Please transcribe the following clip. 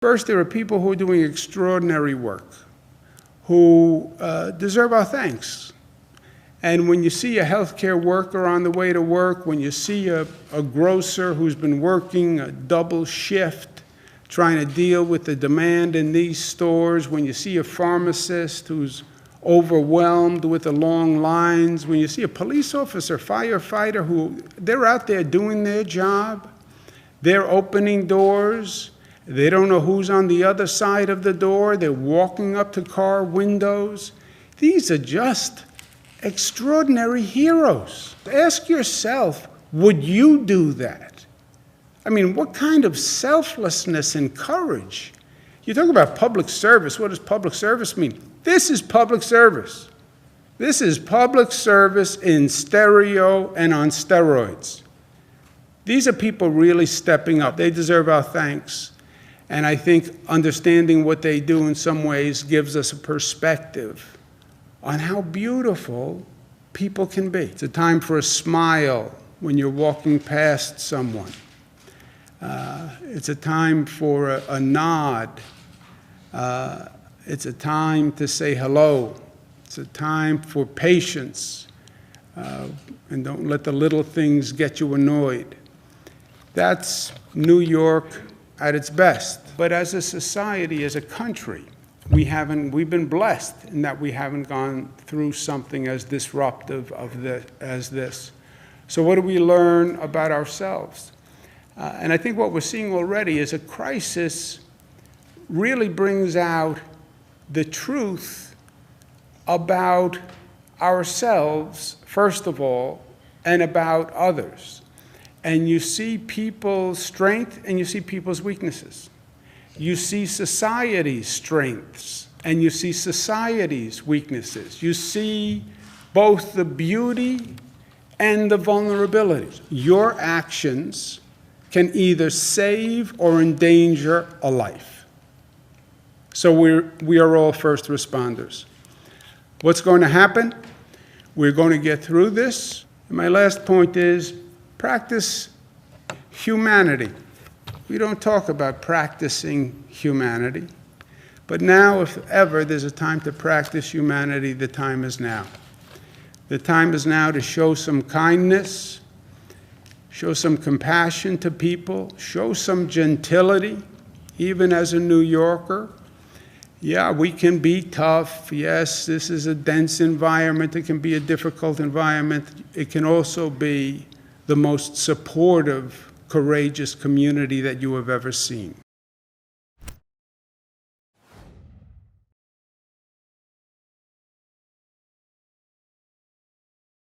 First, there are people who are doing extraordinary work, who deserve our thanks. And when you see a healthcare worker on the way to work, when you see a grocer who's been working a double shift, trying to deal with the demand in these stores, when you see a pharmacist who's overwhelmed with the long lines, when you see a police officer, firefighter, who they're out there doing their job, they're opening doors, they don't know who's on the other side of the door, they're walking up to car windows. These are just extraordinary heroes. Ask yourself, would you do that? I mean, what kind of selflessness and courage? You talk about public service. What does public service mean? This is public service. This is public service in stereo and on steroids. These are people really stepping up. They deserve our thanks. And I think understanding what they do in some ways gives us a perspective on how beautiful people can be. It's a time for a smile when you're walking past someone. It's a time for a nod. It's a time to say hello. It's a time for patience. And don't let the little things get you annoyed. That's New York at its best. But as a society, as a country, we've been blessed in that we haven't gone through something as disruptive as this. So what do we learn about ourselves? And I think what we're seeing already is a crisis really brings out the truth about ourselves, first of all, and about others. And you see people's strength and you see people's weaknesses. You see society's strengths and you see society's weaknesses. You see both the beauty and the vulnerabilities. Your actions can either save or endanger a life. So we are all first responders. What's going to happen? We're going to get through this. And my last point is practice humanity. We don't talk about practicing humanity. But now, if ever there's a time to practice humanity, the time is now. The time is now to show some kindness, show some compassion to people, show some gentility, even as a New Yorker. Yeah, we can be tough. Yes, this is a dense environment. It can be a difficult environment. It can also be the most supportive, courageous community that you have ever seen.